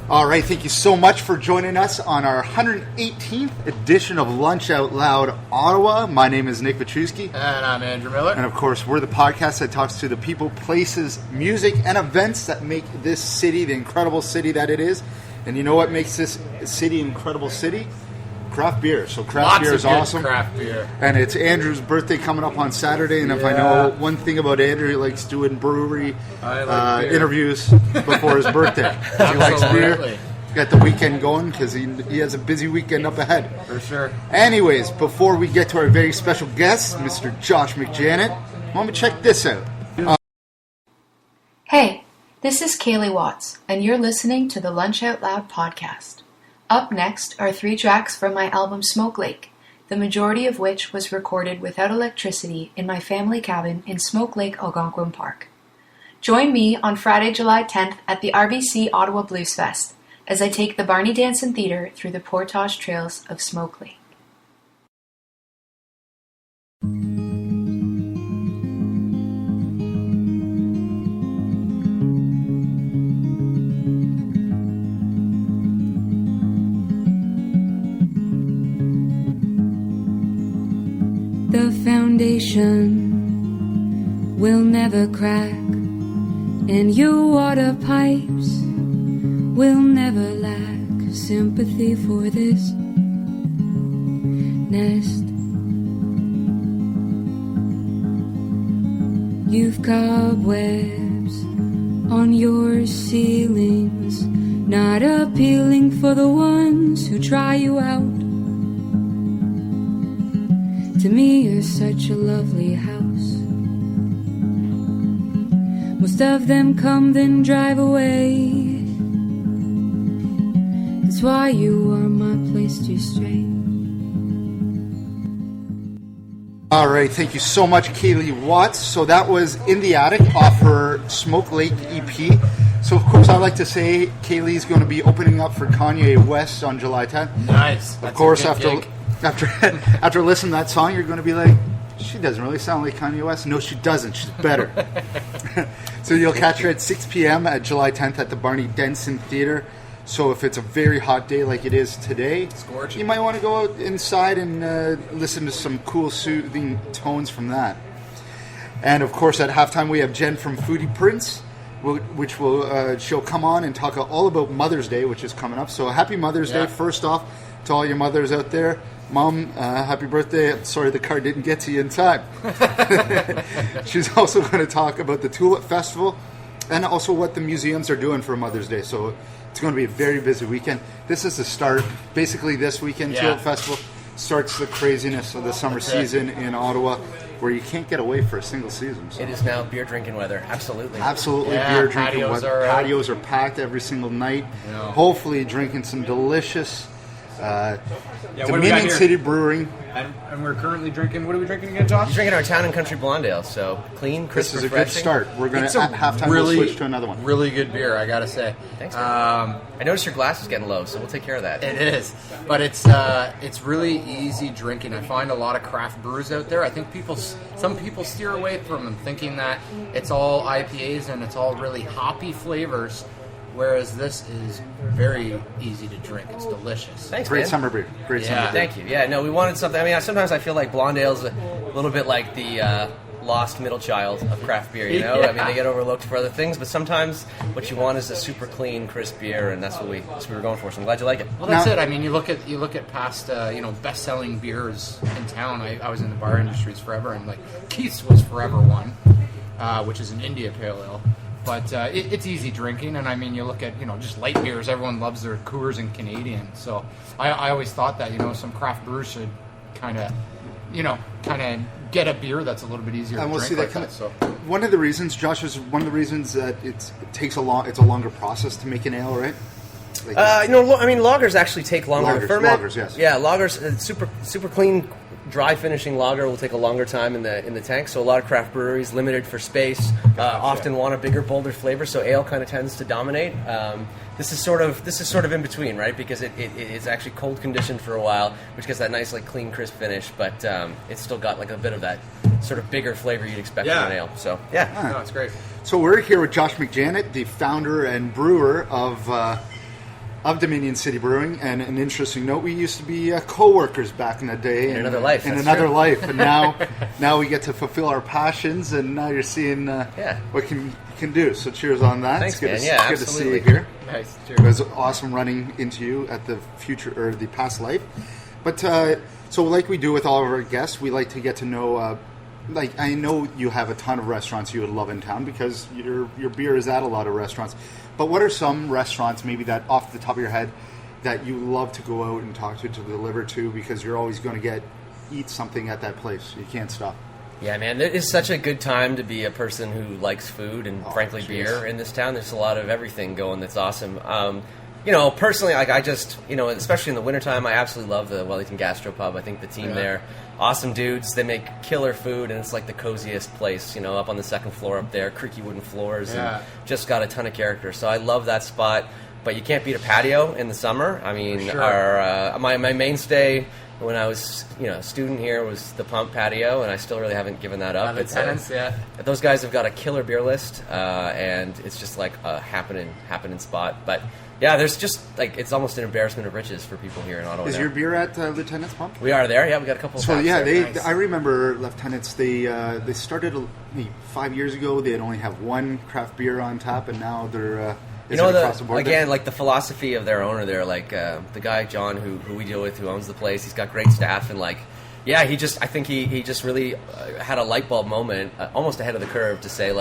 All right, thank you so much for joining us on our 118th edition of Lunch Out Loud Ottawa. My name is Nick Petruski. And I'm Andrew Miller. And of course, we're the podcast that talks to the people, places, music, and events that make this city the incredible city that it is. And you know what makes this city an incredible city? Craft beer. So craft beer is awesome. Craft beer. And it's Andrew's birthday coming up on Saturday. And if I know one thing about Andrew, he likes doing brewery interviews before his birthday. He likes beer. Got the weekend going because he has a busy weekend up ahead. For sure. Anyways, before we get to our very special guest, Mr. Josh McJanet, why don't we check this out? Hey, this is Kaleigh Watts, and you're listening to the Lunch Out Loud podcast. Up next are 3 tracks from my album Smoke Lake, the majority of which was recorded without electricity in my family cabin in Smoke Lake, Algonquin Park. Join me on Friday, July 10th at the RBC Ottawa Blues Fest as I take the Barney Danson Theatre through the portage trails of Smoke Lake. The foundation will never crack, and your water pipes will never lack sympathy for this nest. You've cobwebs on your ceilings, not appealing for the ones who try you out. To me, you're such a lovely house. Most of them come, then drive away. That's why you are my place to stray. All right, thank you so much, Kaleigh Watts. So that was In the Attic off her Smoke Lake EP. So, of course, I like to say Kayleigh's going to be opening up for Kanye West on July 10th. Nice. Of course, after listening to that song, you're going to be like, she doesn't really sound like Kanye West. No, she doesn't. She's better. So you'll catch her at 6 p.m. at July 10th at the Barney Danson Theatre. So if it's a very hot day like it is today, you might want to go out inside and listen to some cool, soothing tones from that. And, of course, at halftime, we have Jen from Foodie Prince, which she'll come on and talk all about Mother's Day, which is coming up. So happy Mother's Day, first off, to all your mothers out there. Mom, happy birthday. Sorry the card didn't get to you in time. She's also going to talk about the Tulip Festival and also what the museums are doing for Mother's Day. So it's going to be a very busy weekend. This is the start. Basically, this weekend, Tulip Festival starts the craziness of the summer season in Ottawa, where you can't get away for a single season. So. It is now beer drinking weather. Absolutely. Beer drinking weather. Patios are packed every single night. Yeah. Hopefully drinking some delicious Dominion City Brewing. And we're currently drinking, what are we drinking again, Josh? We're drinking our Town and Country Blonde Ale, so clean, crisp, This is refreshing. a good start. We're going to, at halftime, we'll switch to another one. Really good beer, I gotta say. Thanks, man. I noticed your glass is getting low, so we'll take care of that. It is, but it's really easy drinking. I find a lot of craft brewers out there. I think some people steer away from them, thinking that it's all IPAs and it's all really hoppy flavors. Whereas this is very easy to drink. It's delicious. Thanks, Great man. Summer beer. Great summer beer. Thank you. Yeah, no, we wanted something. I mean, sometimes I feel like blonde ale's a little bit like the lost middle child of craft beer, you know? I mean, they get overlooked for other things, but sometimes what you want is a super clean, crisp beer, and that's what we were going for, so I'm glad you like it. Well, that's it. I mean, you look at past, best-selling beers in town. I was in the bar industries forever, and, Keith's was forever one, which is an India Pale Ale. But it's easy drinking, and I mean, you look at just light beers. Everyone loves their Coors and Canadian. So I always thought that some craft brewers should kind of get a beer that's a little bit easier. And to we'll drink see that like So one of the reasons, Josh, is one of the reasons that it's a longer process to make an ale, right? Lagers actually take longer to ferment. Lagers, yes. Yeah, lagers, super clean, dry finishing lager will take a longer time in the tank. So a lot of craft breweries, limited for space, often want a bigger, bolder flavor. So ale kind of tends to dominate. This is sort of in between, right? Because it's actually cold conditioned for a while, which gets that nice clean, crisp finish, but it's still got a bit of that sort of bigger flavor you'd expect from an ale. So no, it's great. So we're here with Josh McJanet, the founder and brewer of of Dominion City Brewing. And an interesting note, we used to be co-workers back in the day. In another life. In that's another true. life. And now we get to fulfill our passions, and now you're seeing what you can do. So cheers on that. Thanks, it's good, man. good to see Absolutely. you here. Nice. It was awesome running into you at the future or the past life. But so like we do with all of our guests, we like to get to know. Like, I know you have a ton of restaurants you would love in town because your beer is at a lot of restaurants. But what are some restaurants, maybe that off the top of your head, that you love to go out and talk to deliver to, because you're always going to eat something at that place. You can't stop. Yeah, man, it is such a good time to be a person who likes food and, frankly, beer in this town. There's a lot of everything going that's awesome. Personally, like I just, especially in the wintertime, I absolutely love the Wellington Gastropub. I think the team there, awesome dudes. They make killer food, and it's like the coziest place, up on the second floor up there, creaky wooden floors, and just got a ton of character. So I love that spot. But you can't beat a patio in the summer. I mean, my mainstay when I was a student here was the Pump patio, and I still really haven't given that up. It's tenants, those guys have got a killer beer list, and it's just like a happening spot. But yeah, there's just it's almost an embarrassment of riches for people here in Ottawa. Is your beer at Lieutenant's Pump? We are there. Yeah, we got a couple. So of nice. I remember Lieutenant's. They started 5 years ago. They'd only have one craft beer on tap, and now they're. Across the board again, like the philosophy of their owner there, like the guy John who we deal with, who owns the place, he's got great staff, and I think he just really had a light bulb moment, almost ahead of the curve, to say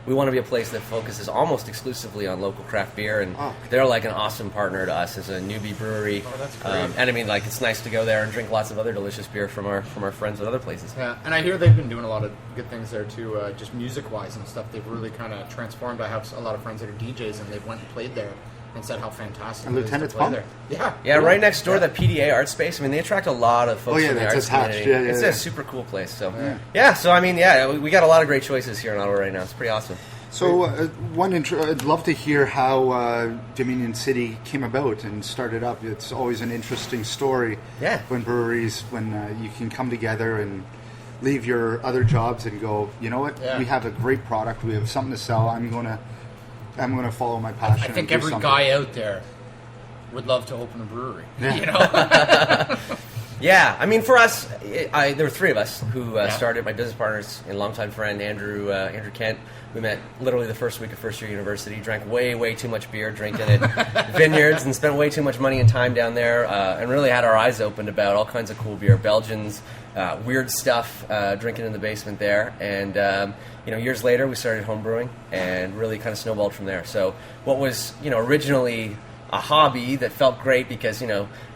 we want to be a place that focuses almost exclusively on local craft beer, and they're like an awesome partner to us as a newbie brewery. Oh, that's great. And I mean, it's nice to go there and drink lots of other delicious beer from our friends at other places. Yeah, and I hear they've been doing a lot of good things there too, just music-wise and stuff. They've really kind of transformed. I have a lot of friends that are DJs, and they've went and played there and said how fantastic and it is Lieutenant's to play Pump? there. Yeah, right next door, that PDA art space. I mean, they attract a lot of folks from the arts attached. community. It's a super cool place. So we got a lot of great choices here in Ottawa right now. It's pretty awesome. So, I'd love to hear how Dominion City came about and started up. It's always an interesting story. Yeah. When you can come together and leave your other jobs and go, you know what? Yeah. We have a great product. We have something to sell. I'm gonna follow my passion. I think and do every something. guy out there would love to open a brewery. Yeah. Yeah, I mean, for us, there were three of us who started. My business partners and longtime friend Andrew Kent. We met literally the first week of first year university. Drank way too much beer, drinking at vineyards, and spent way too much money and time down there. And really had our eyes opened about all kinds of cool beer, Belgians, weird stuff, drinking in the basement there. And years later, we started homebrewing, and really kind of snowballed from there. So what was originally a hobby that felt great because,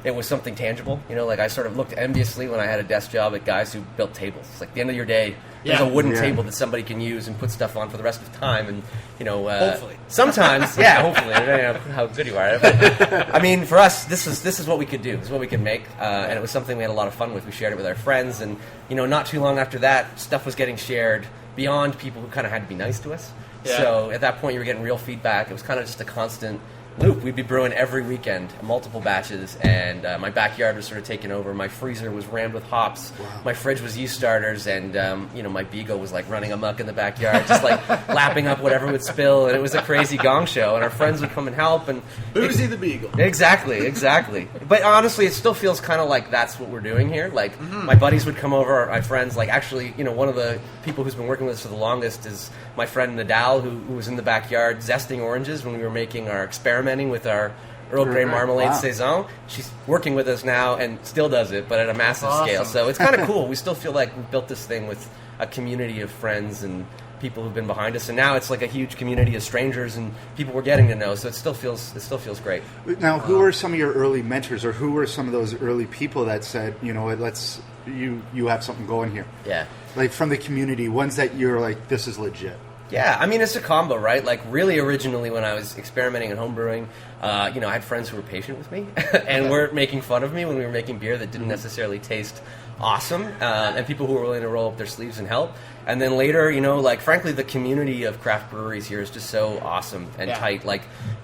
it was something tangible. I sort of looked enviously when I had a desk job at guys who built tables. It's like the end of your day, there's a wooden table that somebody can use and put stuff on for the rest of the time. And, hopefully. Sometimes, hopefully, depending on how good you are. But, I mean, for us, this is what we could do. This is what we could make. And it was something we had a lot of fun with. We shared it with our friends. And, not too long after that, stuff was getting shared beyond people who kind of had to be nice to us. Yeah. So at that point, you were getting real feedback. It was kind of just a constant loop. We'd be brewing every weekend, multiple batches, and my backyard was sort of taken over. My freezer was rammed with hops. Wow. My fridge was yeast starters, and my beagle was running amok in the backyard, just lapping up whatever would spill, and it was a crazy gong show. And our friends would come and help. And Boozy the beagle. Exactly. But honestly, it still feels kind of like that's what we're doing here. My buddies would come over, my friends. Actually, one of the people who's been working with us for the longest is my friend Nadal, who was in the backyard zesting oranges when we were making our experimenting with our Earl Grey Marmalade Saison. She's working with us now and still does it, but at a massive scale. So it's kind of cool. We still feel like we've built this thing with a community of friends and people who've been behind us, and now it's like a huge community of strangers and people we're getting to know. So it still feels great. Now, who are some of your early mentors, or who were some of those early people that said, let's you have something going here? Yeah, from the community, ones that you're like, this is legit. Yeah, I mean, it's a combo, right? Really originally when I was experimenting and homebrewing, I had friends who were patient with me and weren't making fun of me when we were making beer that didn't necessarily taste awesome, and people who were willing to roll up their sleeves and help. And then later, frankly, the community of craft breweries here is just so awesome and tight.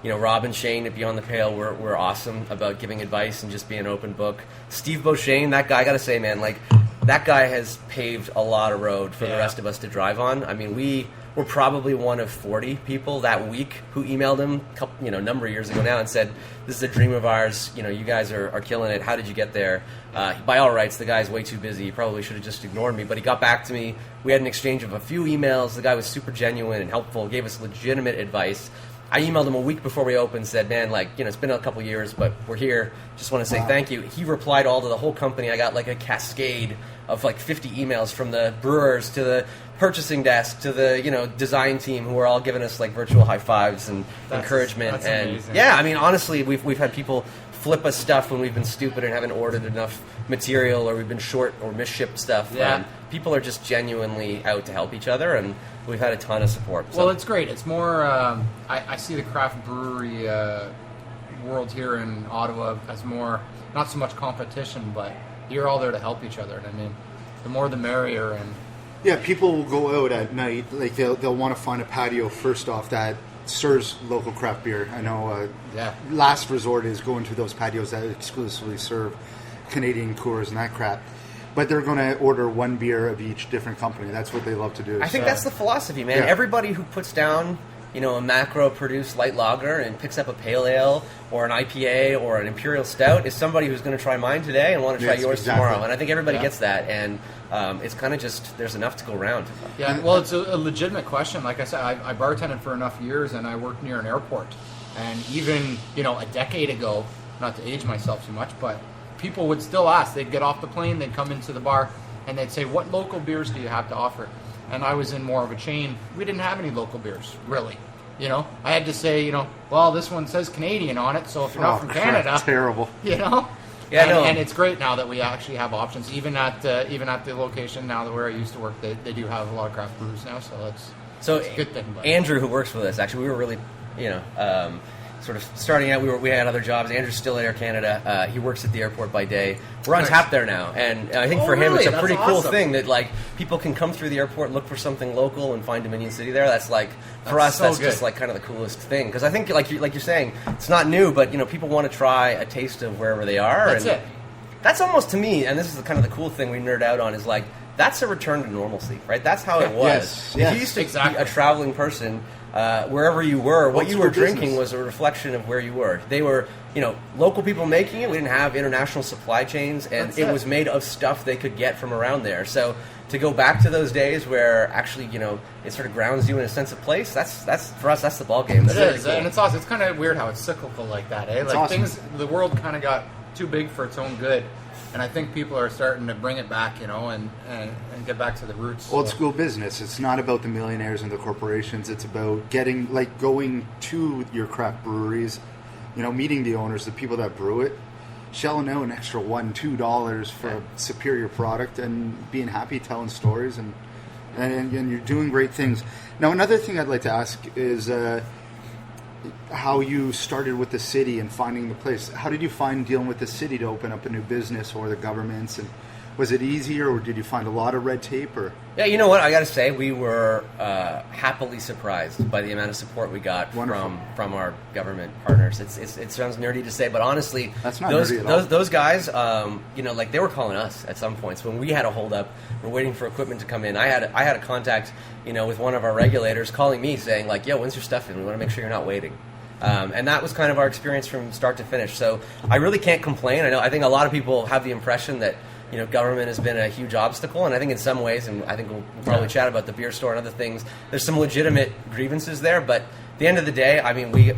Rob and Shane at Beyond the Pale were awesome about giving advice and just being an open book. Steve Beauchesne, that guy, I gotta say, man, that guy has paved a lot of road for the rest of us to drive on. I mean, we we're probably one of 40 people that week who emailed him a number of years ago now and said, this is a dream of ours, you guys are killing it, how did you get there? By all rights, the guy's way too busy, he probably should have just ignored me, but he got back to me, we had an exchange of a few emails, the guy was super genuine and helpful, gave us legitimate advice. I emailed him a week before we opened, said, man, it's been a couple years, but we're here, just want to say thank you. He replied all to the whole company. I got like a cascade of 50 emails from the brewers to the purchasing desk to the design team who were all giving us virtual high fives and encouragement. That's and amazing. yeah, I mean, honestly, we've had people flip us stuff when we've been stupid and haven't ordered enough material, or we've been short or misshipped stuff. Yeah. People are just genuinely out to help each other, and we've had a ton of support. So. Well, it's great. It's more, I see the craft brewery world here in Ottawa as more, not so much competition, but you're all there to help each other. And I mean, the more the merrier. And Yeah, people will go out at night. They'll want to find a patio first off that serves local craft beer. I know. Last resort is going to those patios that exclusively serve Canadian Coors and that crap. But they're going to order one beer of each different company. That's what they love to do. I think that's the philosophy, man. Yeah. Everybody who puts down, a macro-produced light lager and picks up a pale ale or an IPA or an imperial stout is somebody who's going to try mine today and want to try yours tomorrow. And I think everybody gets that. And it's kind of just, there's enough to go around. Yeah, well, it's a legitimate question. Like I said, I bartended for enough years, and I worked near an airport. And even, a decade ago, not to age myself too much, but people would still ask. They'd get off the plane, they'd come into the bar, and they'd say, what local beers do you have to offer? And I was in more of a chain. We didn't have any local beers, really. I had to say, well, this one says Canadian on it, so if you're not from Canada, terrible. Yeah, and it's great now that we actually have options. Even at the location now that where I used to work, they do have a lot of craft brews now, so it's a good thing. But. Andrew, who works with us, actually, we were really, sort of starting out, we had other jobs. Andrew's still at Air Canada. He works at the airport by day. We're on tap there now, and I think for him it's a pretty cool thing that people can come through the airport, look for something local, and find Dominion City there. That's for us, that's just kind of the coolest thing, because I think like you're saying, it's not new, but people want to try a taste of wherever they are. That's it. That's almost, to me, and this is kind of the cool thing we nerd out on, is that's a return to normalcy, right? That's how it was. Yes. If you used to be a traveling person, wherever you were, what you were drinking was a reflection of where you were. They were, local people making it. We didn't have international supply chains, and it was made of stuff they could get from around there. So to go back to those days where actually, it sort of grounds you in a sense of place, that's for us, that's the ball game. That's it is, cool. and it's awesome. It's kind of weird how it's cyclical like that, eh? Awesome. The world kind of got too big for its own good. And I think people are starting to bring it back, and get back to the roots. Old school business. It's not about the millionaires and the corporations. It's about going to your craft breweries, meeting the owners, the people that brew it, shelling out an extra $1, $2 for a superior product, and being happy telling stories, and you're doing great things. Now, another thing I'd like to ask is how you started with the city and finding the place. How did you find dealing with the city to open up a new business, or the governments? And was it easier, or did you find a lot of red tape? Or yeah, you know what? I got to say, we were happily surprised by the amount of support we got from our government partners. It sounds nerdy to say, but honestly, that's not nerdy at all. Those guys, they were calling us at some points when we had a hold up. We're waiting for equipment to come in. I had a contact, with one of our regulators calling me saying yo, when's your stuff in? We want to make sure you're not waiting. And that was kind of our experience from start to finish. So I really can't complain. I think a lot of people have the impression that government has been a huge obstacle, and I think in some ways, and I think we'll probably chat about the beer store and other things, there's some legitimate grievances there, but at the end of the day,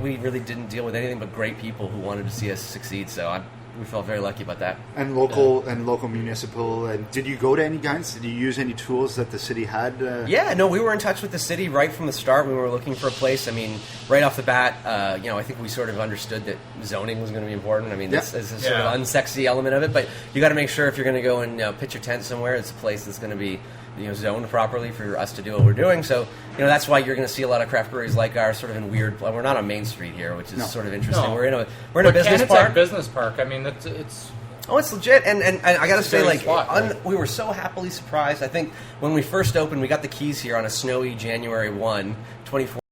we really didn't deal with anything but great people who wanted to see us succeed, so we felt very lucky about that. And local municipal. And did you go to any guys? Did you use any tools that the city had? We were in touch with the city right from the start when we were looking for a place. Right off the bat, I think we sort of understood that zoning was going to be important. It's a sort of unsexy element of it, but you got to make sure if you're going to go and pitch your tent somewhere, it's a place that's going to be zoned properly for us to do what we're doing. So, that's why you're going to see a lot of craft breweries like ours sort of in weird. We're not on Main Street here, which is sort of interesting. No. We're in a business park. Business park. It's. Oh, it's legit, and I got to say, we we were so happily surprised. I think when we first opened, we got the keys here on a snowy January 1, 2014.